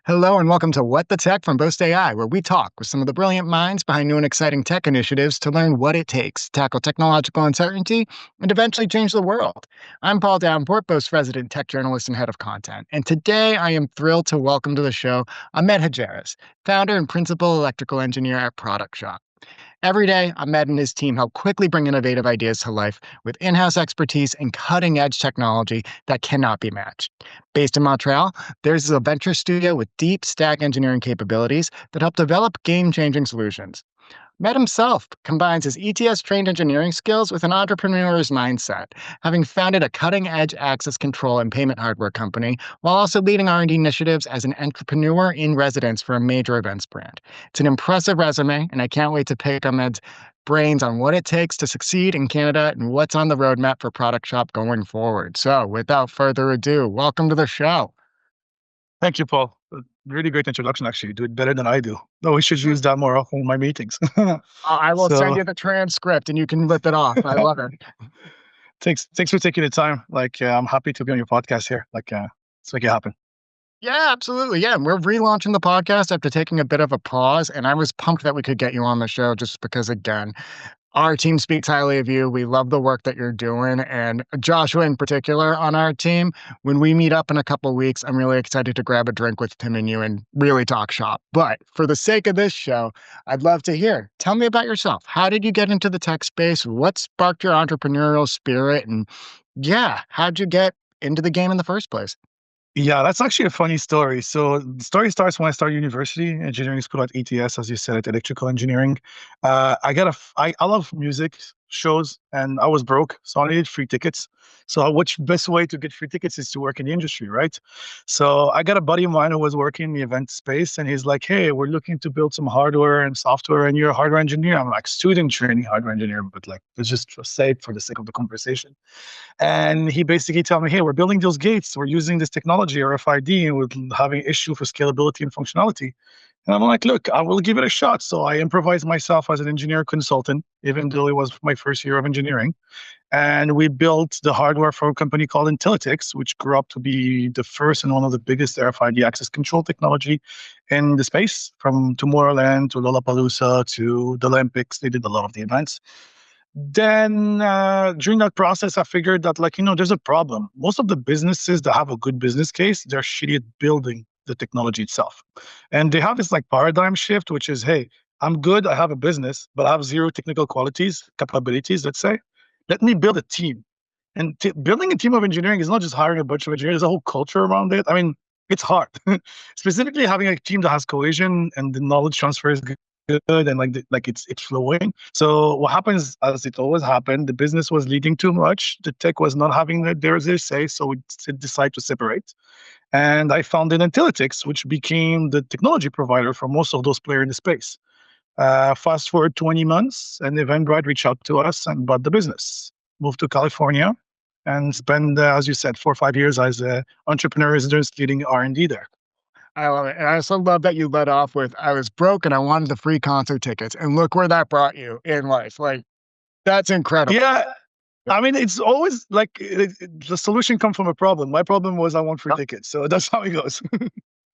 Hello and welcome to What the Tech from Boast AI, where we talk with some of the brilliant minds behind new and exciting tech initiatives to learn what it takes to tackle technological uncertainty and eventually change the world. I'm Paul Davenport, Boast resident tech journalist and head of content. And today I am thrilled to welcome to the show Ahmed Hadjeres, founder and principal electrical engineer at ProductShop. Every day, Ahmed and his team help quickly bring innovative ideas to life with in-house expertise and cutting-edge technology that cannot be matched. Based in Montreal, there's a venture studio with deep stack engineering capabilities that help develop game-changing solutions. Ahmed himself combines his ETS-trained engineering skills with an entrepreneur's mindset, having founded a cutting-edge access control and payment hardware company, while also leading R&D initiatives as an entrepreneur in residence for a major events brand. It's an impressive resume, and I can't wait to pick Ahmed's brains on what it takes to succeed in Canada and what's on the roadmap for ProductShop going forward. So, without further ado, welcome to the show. Thank you, Paul. Really great introduction, actually. You do it better than I do. No, we should use that more often in my meetings. I will send you the transcript and you can lip it off. I love it. Thanks for taking the time. I'm happy to be on your podcast here. Let's make it happen. Yeah, absolutely. Yeah, we're relaunching the podcast after taking a bit of a pause, and I was pumped that we could get you on the show just because, again, our team speaks highly of you. We love the work that you're doing, and Joshua in particular on our team. When we meet up in a couple of weeks, I'm really excited to grab a drink with him and you and really talk shop. But for the sake of this show, I'd love to hear. Tell me about yourself. How did you get into the tech space? What sparked your entrepreneurial spirit? And yeah, how'd you get into the game in the first place? Yeah, that's actually a funny story. So the story starts when I started university, engineering school at ETS, as you said, at electrical engineering. I love music shows, and I was broke, so I needed free tickets. So which best way to get free tickets is to work in the industry, right? So I got a buddy of mine who was working in the event space, and he's like, "Hey, we're looking to build some hardware and software, and you're a hardware engineer." I'm like, student training hardware engineer, but let's just say it for the sake of the conversation. And he basically told me, "Hey, we're building those gates. We're using this technology, RFID, and we're having issue for scalability and functionality." And I'm like, "Look, I will give it a shot." So I improvised myself as an engineer consultant, even though it was my first year of engineering. And we built the hardware for a company called Intelliticks, which grew up to be the first and one of the biggest RFID access control technology in the space, from Tomorrowland to Lollapalooza to the Olympics. They did a lot of the events. Then during that process, I figured that there's a problem. Most of the businesses that have a good business case, they're shitty at building the technology itself. And they have this paradigm shift, which is, hey, I'm good, I have a business, but I have zero technical capabilities, let's say. Let me build a team. And building a team of engineering is not just hiring a bunch of engineers, there's a whole culture around it. I mean, it's hard. Specifically having a team that has cohesion and the knowledge transfer is good and it's flowing. So what happens, as it always happened, the business was leading too much. The tech was not having their say, so we decided to separate. And I founded Intelliticks, which became the technology provider for most of those players in the space. Fast forward 20 months, and Eventbrite reached out to us and bought the business. Moved to California and spent, as you said, 4 or 5 years as an entrepreneur resident leading R&D there. I love it. And I also love that you led off with, I was broke and I wanted the free concert tickets. And look where that brought you in life. That's incredible. Yeah. I mean, it's always the solution comes from a problem. My problem was I want free tickets. So that's how it goes.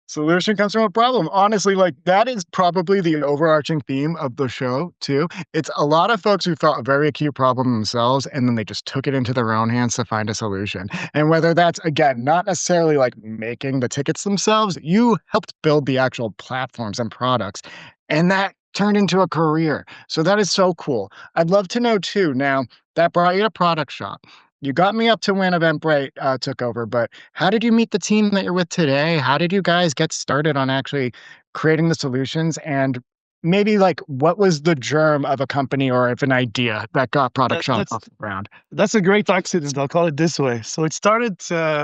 Solution comes from a problem. Honestly, that is probably the overarching theme of the show, too. It's a lot of folks who felt a very acute problem themselves, and then they just took it into their own hands to find a solution. And whether that's, again, not necessarily making the tickets themselves, you helped build the actual platforms and products, and that turned into a career. So that is so cool. I'd love to know, too, now, that brought you to ProductShop. You got me up to when Eventbrite took over, but how did you meet the team that you're with today? How did you guys get started on actually creating the solutions? And maybe what was the germ of a company or of an idea that got ProductShop off the ground? That's a great accident. I'll call it this way. So it started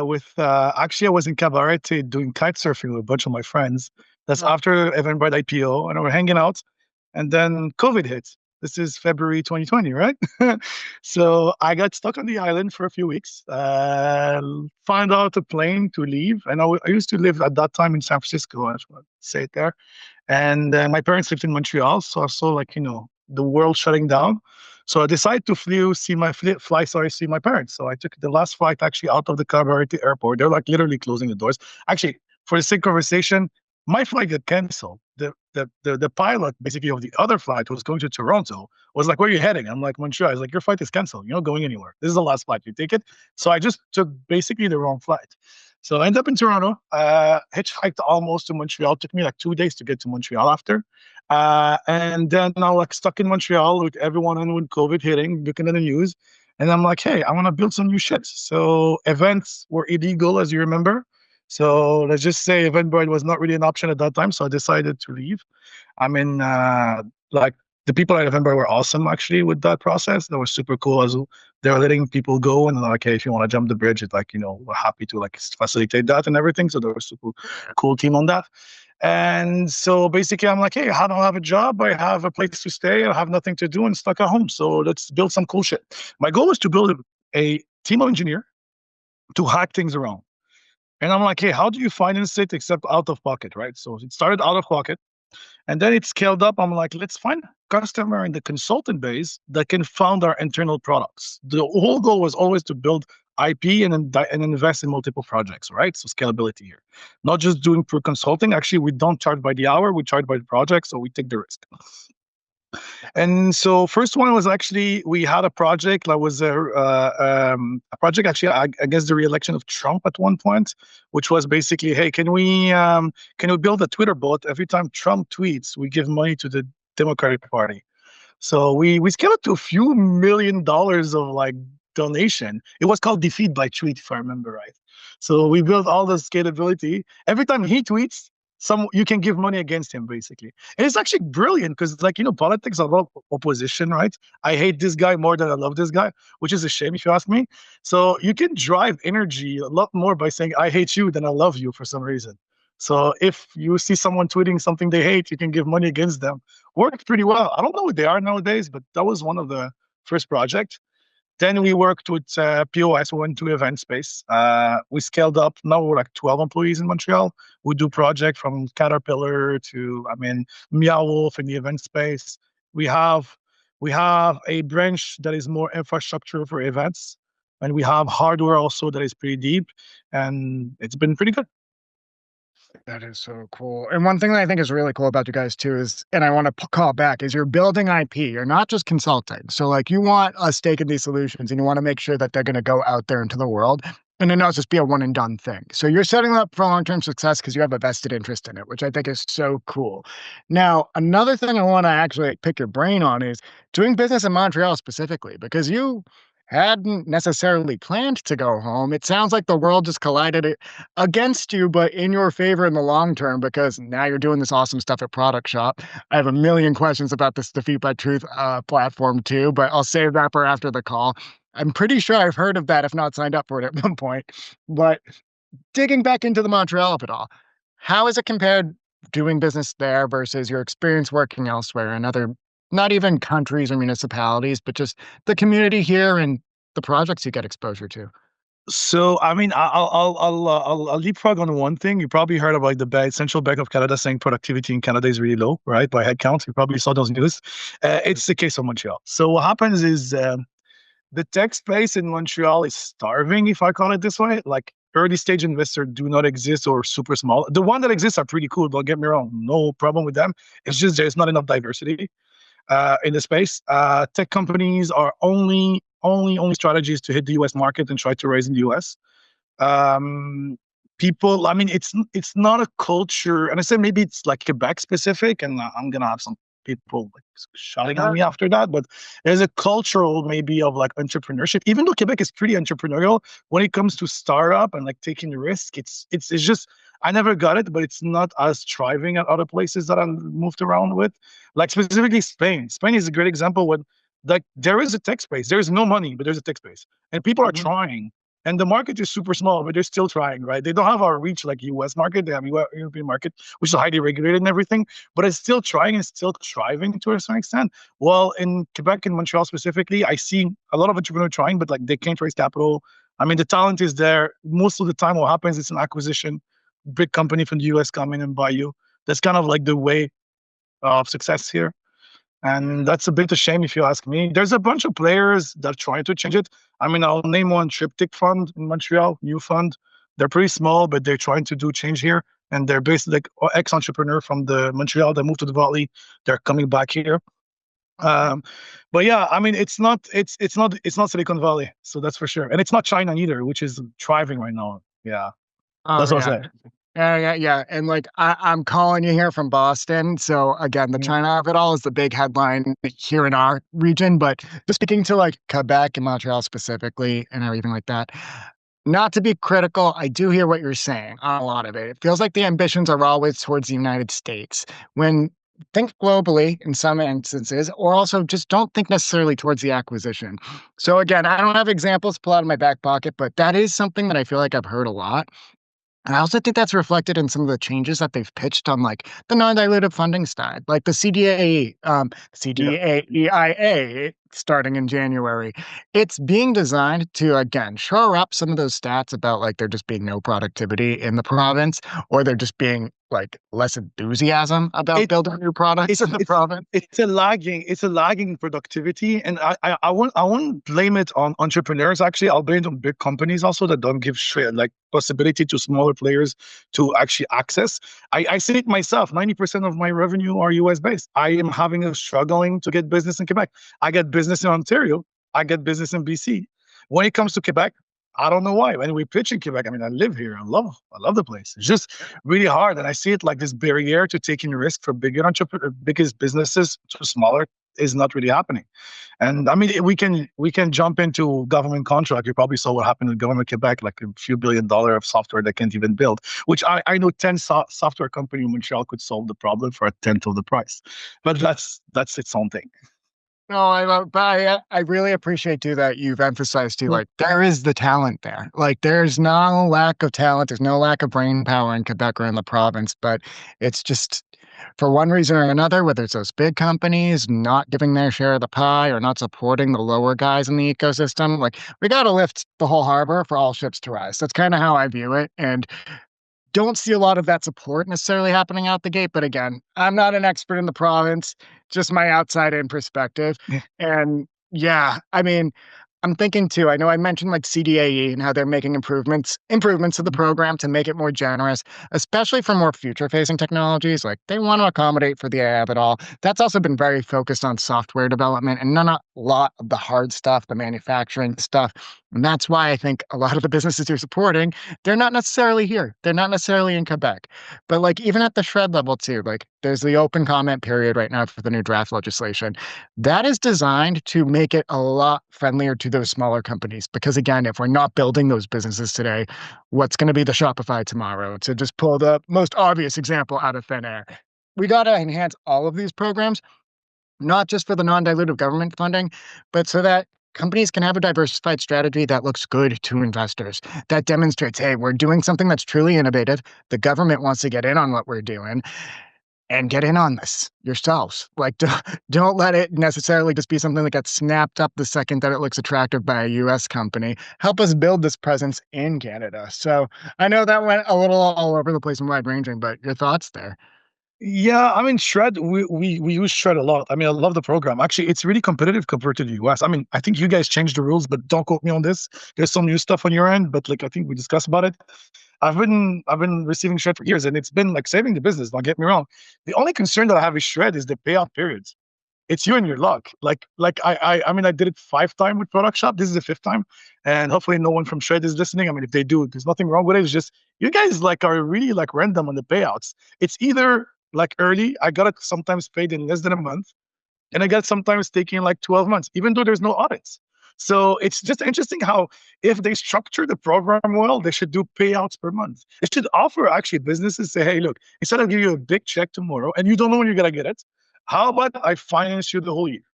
with, actually I was in Cabaret doing kite surfing with a bunch of my friends. That's after Eventbrite IPO, and we were hanging out, and then COVID hit. This is February 2020, right? So I got stuck on the island for a few weeks, find out a plane to leave. And I used to live at that time in San Francisco, I just want to say it there. And my parents lived in Montreal. So I saw the world shutting down. So I decided to see my parents. So I took the last flight actually out of the Cabaret airport. They're literally closing the doors. Actually, for the sake of conversation, My flight got canceled. The pilot basically of the other flight who was going to Toronto was like, "Where are you heading?" I'm like, "Montreal." He's like, "Your flight is canceled. You're not going anywhere. This is the last flight. You take it." So I just took basically the wrong flight. So I ended up in Toronto, hitchhiked almost to Montreal. It took me like 2 days to get to Montreal after. And then I like stuck in Montreal with everyone and with COVID hitting, looking at the news. And I'm like, hey, I want to build some new shit. So events were illegal, as you remember. So let's just say Eventbrite was not really an option at that time. So I decided to leave. I mean, like the people at Eventbrite were awesome actually with that process. That was super cool as well. They were letting people go and like, hey, if you want to jump the bridge, it's like, we're happy to like facilitate that and everything. So there was a super cool team on that. And so basically I'm like, hey, I don't have a job. I have a place to stay. I have nothing to do and stuck at home. So let's build some cool shit. My goal was to build a team of engineers to hack things around. And I'm like, hey, how do you finance it except out of pocket, right? So it started out of pocket and then it scaled up. I'm like, let's find a customer in the consultant base that can fund our internal products. The whole goal was always to build IP and invest in multiple projects, right? So scalability here. Not just doing pure consulting. Actually, we don't charge by the hour, we charge by the project, so we take the risk. And so first one was actually, we had a project that was a project actually against the re-election of Trump at one point, which was basically, hey, can we build a Twitter bot? Every time Trump tweets, we give money to the Democratic Party. So we scaled it to a few $1 million of like donation. It was called Defeat by Tweet, if I remember right. So we built all the scalability. Every time he tweets, you can give money against him basically. And it's actually brilliant because like, politics are about opposition, right? I hate this guy more than I love this guy, which is a shame if you ask me. So you can drive energy a lot more by saying, I hate you than I love you for some reason. So if you see someone tweeting something they hate, you can give money against them. Worked pretty well. I don't know what they are nowadays, but that was one of the first projects. Then we worked with POS. We went to event space. We scaled up. Now we're like 12 employees in Montreal. We do projects from Caterpillar to, Meow Wolf in the event space. We have a branch that is more infrastructure for events, and we have hardware also that is pretty deep, and it's been pretty good. That is so cool. And one thing that I think is really cool about you guys too is, and I want to call back, is you're building IP. You're not just consulting. So like you want a stake in these solutions and you want to make sure that they're going to go out there into the world and then not just be a one and done thing. So you're setting up for long-term success because you have a vested interest in it, which I think is so cool. Now, another thing I want to actually pick your brain on is doing business in Montreal specifically, because you hadn't necessarily planned to go home. It sounds like the world just collided it against you, but in your favor in the long term, because now you're doing this awesome stuff at ProductShop. I have a million questions about this Defeat by Truth platform too, but I'll save that for after the call. I'm pretty sure I've heard of that, if not signed up for it at one point. But digging back into the Montreal of it all, how is it compared doing business there versus your experience working elsewhere in other, not even countries or municipalities, but just the community here and the projects you get exposure to? So, I'll leapfrog on one thing. You probably heard about the Central Bank of Canada saying productivity in Canada is really low, right? By head count. You probably saw those news. It's the case of Montreal. So what happens is the tech space in Montreal is starving, if I call it this way. Like early stage investors do not exist or super small. The one that exists are pretty cool. Don't get me wrong. No problem with them. It's just there's not enough diversity in the space. Tech companies are only strategies to hit the US market and try to raise in the US. People, it's not a culture, and I say maybe it's like Quebec specific, and I'm gonna have some people like shouting at me after that, but there's a cultural maybe of like entrepreneurship. Even though Quebec is pretty entrepreneurial when it comes to startup and like taking risk, it's just I never got it, but it's not as thriving at other places that I moved around with. Like specifically Spain. Spain is a great example when like there is a tech space. There's no money, but there's a tech space, and people are trying. And the market is super small, but they're still trying, right? They don't have our reach like US market. They have European market, which is highly regulated and everything, but it's still trying and still thriving to a certain extent. Well, in Quebec and Montreal specifically, I see a lot of entrepreneurs trying, but like they can't raise capital. The talent is there. Most of the time what happens is an acquisition, big company from the US come in and buy you. That's kind of like the way of success here. And that's a bit of shame if you ask me. There's a bunch of players that are trying to change it. I'll name one, Triptych Fund in Montreal, new fund. They're pretty small, but they're trying to do change here. and they're based like ex-entrepreneur from the Montreal. They moved to the Valley. They're coming back here. Um, but yeah, I mean, it's not Silicon Valley, so that's for sure, and it's not China either, which is thriving right now. Yeah, Oh that's what I yeah. say. Yeah. And like I'm calling you here from Boston. So again, the Mm, China of it all is the big headline here in our region. But just speaking to like Quebec and Montreal specifically and everything like that, not to be critical, I do hear what you're saying on a lot of it. It feels like the ambitions are always towards the United States. When think globally in some instances, or also just don't think necessarily towards the acquisition. So again, I don't have examples to pull out of my back pocket, but that is something that I feel like I've heard a lot. And I also think that's reflected in some of the changes that they've pitched on like the non-dilutive funding side, like the yeah. CDAEIA starting in January. It's being designed to again shore up some of those stats about like there just being no productivity in the province, or there just being like less enthusiasm about It building new products it's in the it's province. it's a lagging productivity, and I won't blame it on entrepreneurs. Actually, I'll blame it on big companies also that don't give shit, like possibility to smaller players to actually access. I see it myself. 90% of my revenue are US based. I am having a struggling to get business in Quebec. I get business in Ontario. I get business in BC. When it comes to Quebec, I don't know why. When we pitch in Quebec, I mean, I live here. I love the place. It's just really hard, and I see it like this barrier to taking risk for biggest businesses to smaller is not really happening. And I mean, we can jump into government contract. You probably saw what happened in government Quebec, like a few $1 billion of software they can't even build. Which I know 10 software company in Montreal could solve the problem for a tenth of the price, but that's its own thing. No, I love, but I really appreciate too that you've emphasized too, Mm. like there is the talent there. Like there's no lack of talent, there's no lack of brain power in Quebec or in the province, but it's just for one reason or another, whether it's those big companies not giving their share of the pie or not supporting the lower guys in the ecosystem, like we got to lift the whole harbor for all ships to rise. That's kind of how I view it, and don't see a lot of that support necessarily happening out the gate. But again, I'm not an expert in the province, just my outside in perspective. Yeah. And yeah, I mean, I'm thinking too, I know I mentioned like CDAE and how they're making improvements to the program to make it more generous, especially for more future facing technologies. Like they want to accommodate for the AI of it all. That's also been very focused on software development and not a lot of the hard stuff, the manufacturing stuff. And that's why I think a lot of the businesses you're supporting, they're not necessarily here. They're not necessarily in Quebec. But like even at the shred level too, like there's the open comment period right now for the new draft legislation. That is designed to make it a lot friendlier to those smaller companies. Because again, if we're not building those businesses today, what's going to be the Shopify tomorrow? To just pull the most obvious example out of thin air. We got to enhance all of these programs, not just for the non-dilutive government funding, but so that companies can have a diversified strategy that looks good to investors, that demonstrates, hey, we're doing something that's truly innovative. The government wants to get in on what we're doing and get in on this yourselves. Like, don't let it necessarily just be something that gets snapped up the second that it looks attractive by a US company. Help us build this presence in Canada. So I know that went a little all over the place and wide ranging, but your thoughts there? Yeah, I mean, Shred, we use Shred a lot. I mean, I love the program. Actually, it's really competitive compared to the US. I mean, I think you guys changed the rules, but don't quote me on this. There's some new stuff on your end, but like I think we discussed about it. I've been receiving Shred for years, and it's been like saving the business. Don't get me wrong. The only concern that I have with Shred is the payout periods. It's you and your luck. I mean, I did it 5 times with ProductShop. This is the 5th time, and hopefully no one from Shred is listening. I mean, if they do, there's nothing wrong with it. It's just you guys like are really like random on the payouts. It's either like early, I got it sometimes paid in less than a month, and I got sometimes taking like 12 months, even though there's no audits. So it's just interesting how if they structure the program well, they should do payouts per month. They should offer actually businesses say, hey, look, instead of giving you a big check tomorrow and you don't know when you're gonna get it, how about I finance you the whole year?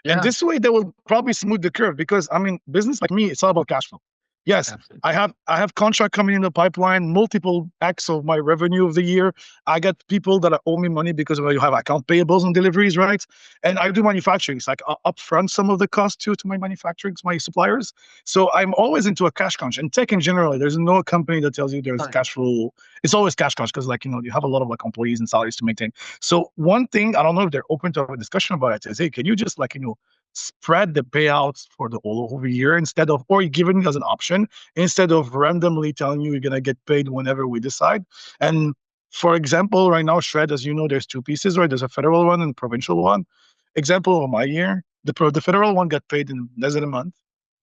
And Yeah. this way they will probably smooth the curve because I mean, business like me, it's all about cash flow. Yes, Absolutely. I have contract coming in the pipeline, multiple X of my revenue of the year. I got people that owe me money because you have account payables and deliveries, right? And I do manufacturing. It's like upfront some of the cost to my manufacturing, to my suppliers. So I'm always into a cash crunch. And tech in general, there's no company that tells you there's Right. cash flow. It's always cash crunch because like you have a lot of like employees and salaries to maintain. So one thing I don't know if they're open to have a discussion about it is, hey, can you just like spread the payouts for the all over year instead of, or giving it as an option instead of randomly telling you you're gonna get paid whenever we decide. And for example, right now, Shred, as you know, there's two pieces, right? There's a federal one and a provincial one. Example of my year, the federal one got paid in less than a month,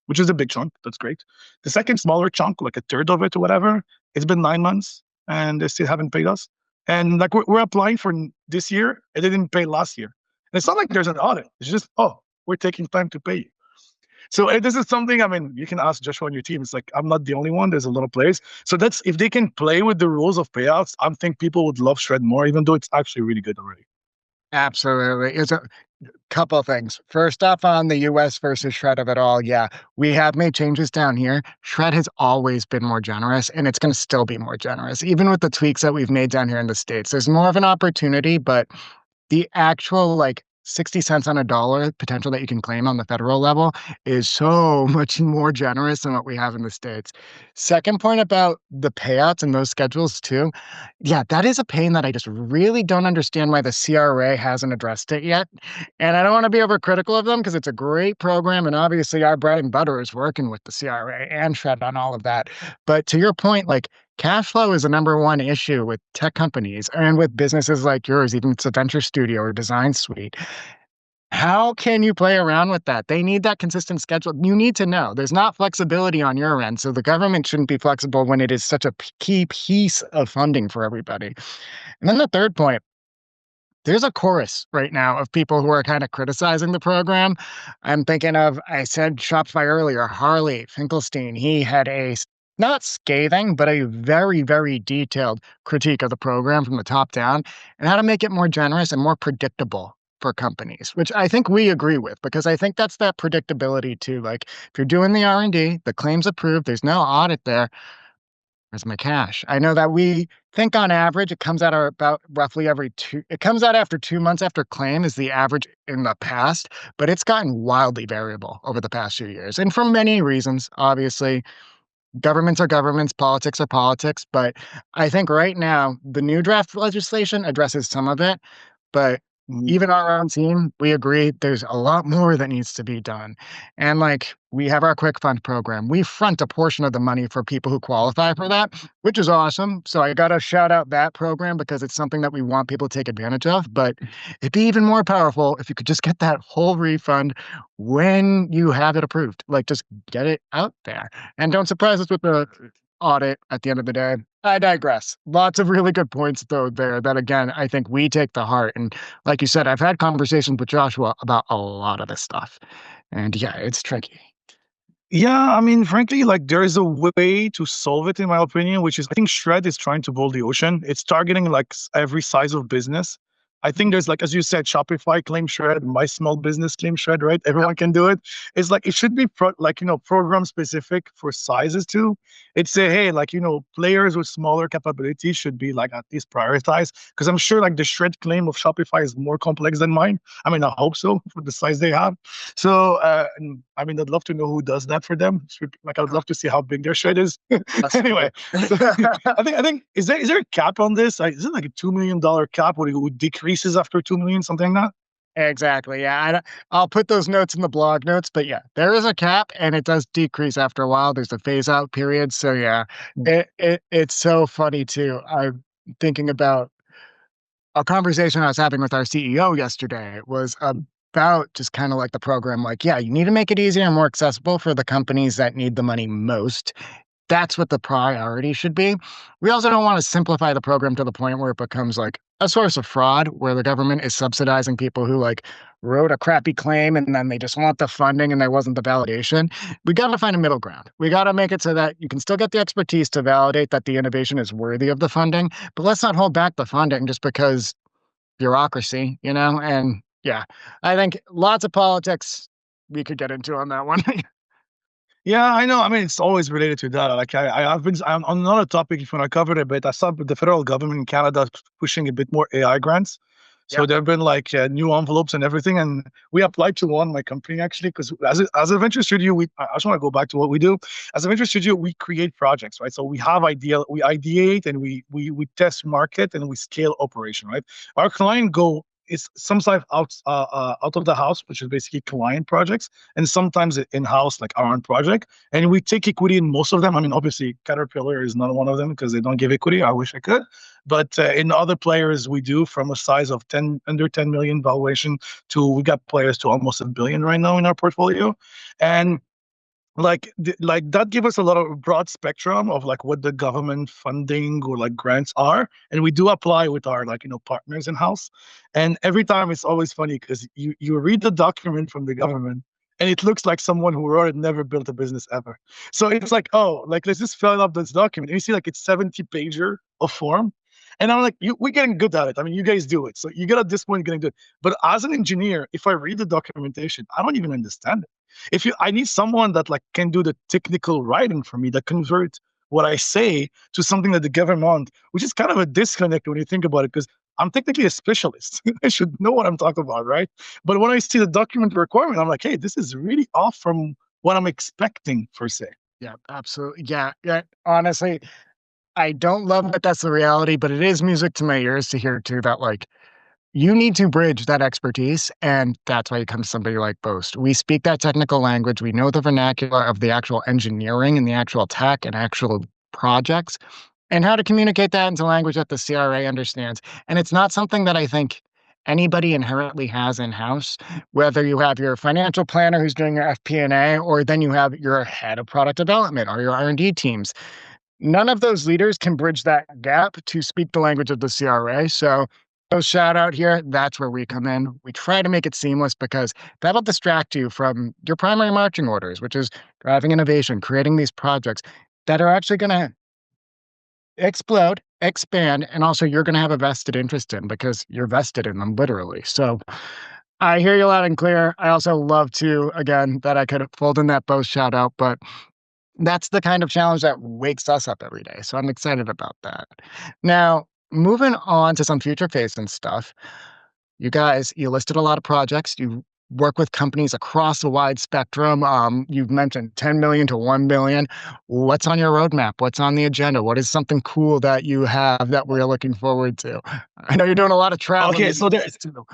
which is a big chunk. That's great. The second smaller chunk, like a third of it or whatever, it's been 9 months and they still haven't paid us. And like we're applying for this year, and they didn't pay last year. And it's not like there's an audit. It's just, oh, we're taking time to pay you. So this is something, I mean, you can ask Joshua on your team. It's like, I'm not the only one. There's a lot of players. So that's, if they can play with the rules of payouts, I think people would love Shred more, even though it's actually really good already. Absolutely. It's a couple of things. First off, on the US versus Shred of it all, yeah, we have made changes down here. Shred has always been more generous, and it's going to still be more generous, even with the tweaks that we've made down here in the States. There's more of an opportunity, but the actual like 60 cents on a dollar potential that you can claim on the federal level is so much more generous than what we have in the States. Second point about the payouts and those schedules too. Yeah, that is a pain that I just really don't understand why the CRA hasn't addressed it yet. And I don't want to be overcritical of them because it's a great program. And obviously our bread and butter is working with the CRA and Shred on all of that. But to your point, like, cash flow is the number one issue with tech companies and with businesses like yours, even if it's a venture studio or design suite. How can you play around with that? They need that consistent schedule. You need to know there's not flexibility on your end. So the government shouldn't be flexible when it is such a key piece of funding for everybody. And then the third point, there's a chorus right now of people who are kind of criticizing the program. I'm thinking of, I said Shopify earlier, Harley Finkelstein. He had a not scathing, but a very, very detailed critique of the program from the top down and how to make it more generous and more predictable for companies, which I think we agree with, because I think that's that predictability too. Like if you're doing the R&D, the claim's approved, there's no audit there. Where's my cash? I know that we think on average it comes out about roughly it comes out after 2 months after claim is the average in the past, but it's gotten wildly variable over the past few years. And for many reasons, obviously, governments are governments, politics are politics. But I think right now the new draft legislation addresses some of it, but even our own team, we agree there's a lot more that needs to be done. And like we have our quick fund program. We front a portion of the money for people who qualify for that, which is awesome. So I got to shout out that program because it's something that we want people to take advantage of. But it'd be even more powerful if you could just get that whole refund when you have it approved. Like just get it out there. And don't surprise us with the audit at the end of the day. I digress. Lots of really good points, though, there that, again, I think we take to heart. And like you said, I've had conversations with Joshua about a lot of this stuff. And yeah, it's tricky. Yeah, I mean, frankly, like there is a way to solve it, in my opinion, which is I think Shred is trying to boil the ocean. It's targeting like every size of business. I think there's like, as you said, Shopify claim Shred, my small business claim Shred, right? Everyone can do it. It's like, it should be program specific for sizes too. It's say, hey, like, players with smaller capabilities should be like at least prioritized. Cause I'm sure like the Shred claim of Shopify is more complex than mine. I mean, I hope so for the size they have. So, I mean, I'd love to know who does that for them. Like, I would love to see how big their Shred is. Anyway, so, I think, is there a cap on this? Like, is it like a $2 million cap or it would decrease after 2 million, something like that? Exactly. Yeah. I'll put those notes in the blog notes, but yeah, there is a cap and it does decrease after a while. There's a phase out period. So yeah, it's so funny too. I'm thinking about a conversation I was having with our CEO yesterday. It was about just kind of like the program, like, yeah, you need to make it easier and more accessible for the companies that need the money most. That's what the priority should be. We also don't want to simplify the program to the point where it becomes like a source of fraud, where the government is subsidizing people who like wrote a crappy claim and then they just want the funding and there wasn't the validation. We got to find a middle ground. We got to make it so that you can still get the expertise to validate that the innovation is worthy of the funding, but let's not hold back the funding just because bureaucracy, And yeah, I think lots of politics we could get into on that one. Yeah, I know. I mean, it's always related to that. Like I'm on another topic. If you want to cover it a bit, I saw the federal government in Canada pushing a bit more AI grants. So there have been like new envelopes and everything, and we applied to one, my company actually, because as a venture studio, I just want to go back to what we do. As a venture studio, we create projects, right? So we have we ideate and we test market and we scale operation, right? Our client go it's sometimes out of the house, which is basically client projects, and sometimes in-house, like our own project. And we take equity in most of them. I mean, obviously, Caterpillar is not one of them because they don't give equity. I wish I could, but in other players, we do from a size of under 10 million valuation to we got players to almost a billion right now in our portfolio, and like that give us a lot of broad spectrum of like what the government funding or like grants are, and we do apply with our partners in house. And every time it's always funny because you read the document from the government and it looks like someone who wrote it never built a business ever. So it's like, oh, like let's just fill up this document, and you see like it's 70 pager of form. And I'm like, we're getting good at it. I mean, you guys do it. So you get at this point getting good. But as an engineer, if I read the documentation, I don't even understand it. I need someone that like can do the technical writing for me, that convert what I say to something that the government, which is kind of a disconnect when you think about it, because I'm technically a specialist. I should know what I'm talking about, right? But when I see the document requirement, I'm like, hey, this is really off from what I'm expecting, per se. Yeah, absolutely. Yeah, yeah. Honestly, I don't love that that's the reality, but it is music to my ears to hear too that like you need to bridge that expertise, and that's why you come to somebody like Boast. We speak that technical language. We know the vernacular of the actual engineering and the actual tech and actual projects, and how to communicate that into language that the CRA understands. And it's not something that I think anybody inherently has in-house, whether you have your financial planner who's doing your FP&A, or then you have your head of product development or your R&D teams. None of those leaders can bridge that gap to speak the language of the CRA. So shout out here, that's where we come in. We try to make it seamless because that'll distract you from your primary marching orders, which is driving innovation, creating these projects that are actually going to explode, expand, and also you're going to have a vested interest in because you're vested in them literally. So I hear you loud and clear. I also love to, again, that I could fold in that Boast shout out, but that's the kind of challenge that wakes us up every day. So I'm excited about that. Now, moving on to some future facing stuff, you guys, you listed a lot of projects. You work with companies across a wide spectrum. You've mentioned 10 million to 1 billion. What's on your roadmap? What's on the agenda? What is something cool that you have that we're looking forward to? I know you're doing a lot of traveling. Okay, so there's too.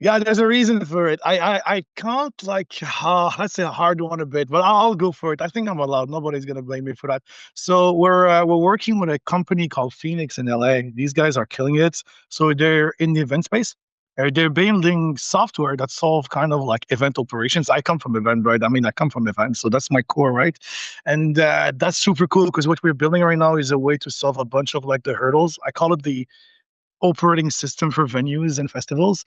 Yeah, there's a reason for it. I can't like that's a hard one a bit, but I'll go for it. I think I'm allowed. Nobody's gonna blame me for that. So we're working with a company called Phoenix in LA. These guys are killing it. So they're in the event space. They're building software that solve kind of like event operations. I come from event, right? I mean, I come from events, so that's my core, right? And that's super cool because what we're building right now is a way to solve a bunch of like the hurdles. I call it the operating system for venues and festivals.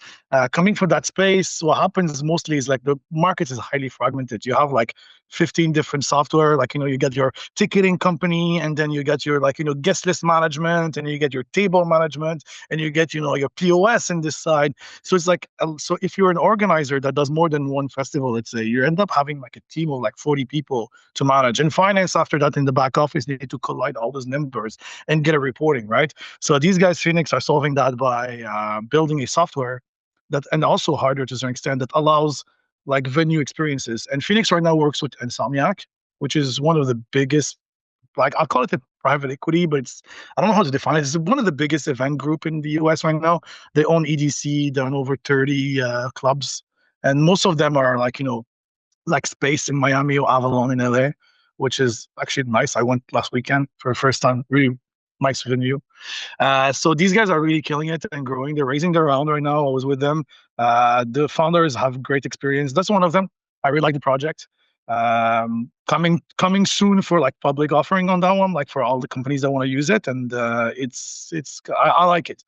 Coming from that space, what happens mostly is like the market is highly fragmented. You have like 15 different software, like, you get your ticketing company, and then you get your like, guest list management, and you get your table management, and you get, your POS in this side. So it's like, so if you're an organizer that does more than one festival, let's say, you end up having like a team of like 40 people to manage. And finance after that in the back office, they need to collide all those numbers and get a reporting, right? So these guys, Phoenix, are solving that by building a software that, and also hardware to some extent, that allows like venue experiences. And Phoenix right now works with Insomniac, which is one of the biggest, like I'll call it a private equity, but I don't know how to define it. It's one of the biggest event group in the US right now. They own EDC, they own over 30 clubs, and most of them are like, like Space in Miami or Avalon in LA, which is actually nice. I went last weekend for the first time, really nice venue. So these guys are really killing it and growing. They're raising their round right now. I was with them. The founders have great experience. That's one of them. I really like the project. Coming soon for like public offering on that one, like for all the companies that want to use it. And I like it.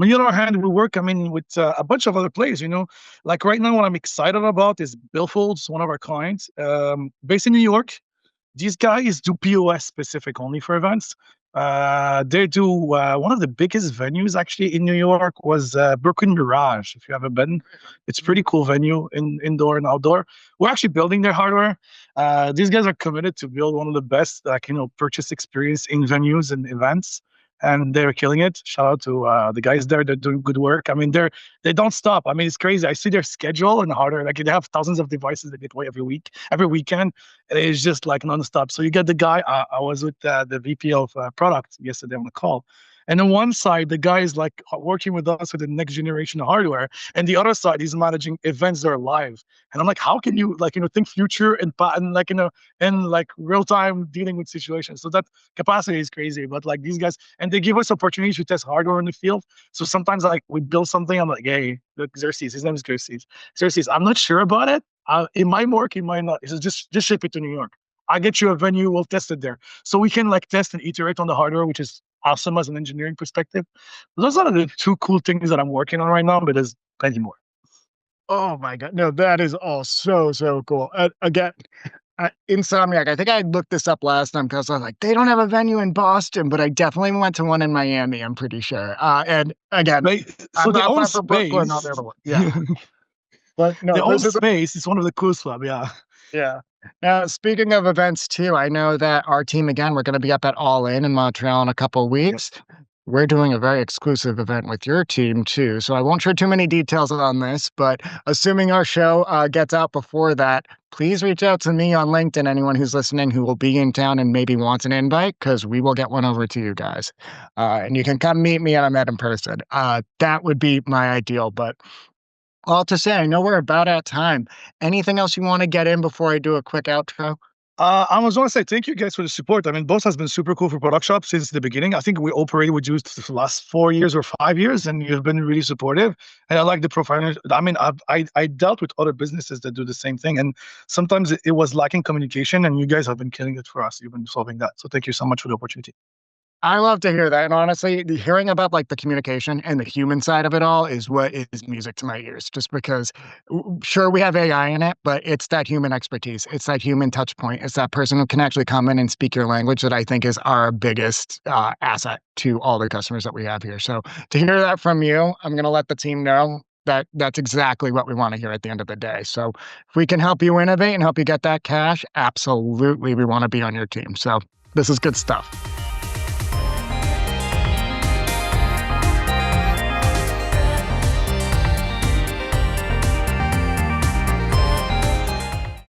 On the other hand, we work, I mean, with a bunch of other players, like right now, what I'm excited about is Billfold's one of our clients, based in New York. These guys do POS specific only for events. They do one of the biggest venues actually in New York was Brooklyn Mirage. If you haven't been, it's a pretty cool venue indoor and outdoor. We're actually building their hardware. These guys are committed to build one of the best purchase experience in venues and events, and they're killing it. Shout out to the guys there. They're doing good work. I mean, they don't stop. I mean, it's crazy. I see their schedule and hardware. Like they have thousands of devices they deploy every week, every weekend. And it's just like nonstop. So you get the guy. I was with the VP of product yesterday on the call, And on one side, the guy is like working with us with the next generation of hardware, and the other side, he's managing events that are live. And I'm like, how can you like think future and like and like real time dealing with situations? So that capacity is crazy. But like these guys, and they give us opportunities to test hardware in the field. So sometimes like we build something, I'm like, hey, look, Xerxes, his name is Xerxes. Xerxes, I'm not sure about it. It might work, it might not. He says, just ship it to New York. I get you a venue, we'll test it there. So we can like test and iterate on the hardware, which is awesome as an engineering perspective. Those are the two cool things that I'm working on right now, but there's plenty more. Oh my God. No, that is all so, so cool. Again, Insomniac, I think I looked this up last time because I was like, they don't have a venue in Boston, but I definitely went to one in Miami, I'm pretty sure. And again, so they own for Brooklyn, space. the other one. Yeah. But no, Their own this is space is one of the coolest club, yeah. Yeah. Now, speaking of events too, I know that our team, again, we're going to be up at All In Montreal in a couple of weeks. We're doing a very exclusive event with your team too. So I won't share too many details on this, but assuming our show gets out before that, please reach out to me on LinkedIn, anyone who's listening who will be in town and maybe wants an invite, because we will get one over to you guys. And you can come meet me and I'm at in person. That would be my ideal, but all to say, I know we're about at time. Anything else you want to get in before I do a quick outro? I was want to say thank you guys for the support. I mean, Boast has been super cool for ProductShop since the beginning. I think we operated with you the last 4 years or 5 years, and you've been really supportive. And I like the profile. I mean, I dealt with other businesses that do the same thing, and sometimes it was lacking communication, and you guys have been killing it for us. You've been solving that. So thank you so much for the opportunity. I love to hear that. And honestly, hearing about like the communication and the human side of it all is what is music to my ears, just because sure, we have AI in it, but it's that human expertise. It's that human touch point. It's that person who can actually come in and speak your language that I think is our biggest asset to all the customers that we have here. So to hear that from you, I'm going to let the team know that that's exactly what we want to hear at the end of the day. So if we can help you innovate and help you get that cash, absolutely, we want to be on your team. So this is good stuff.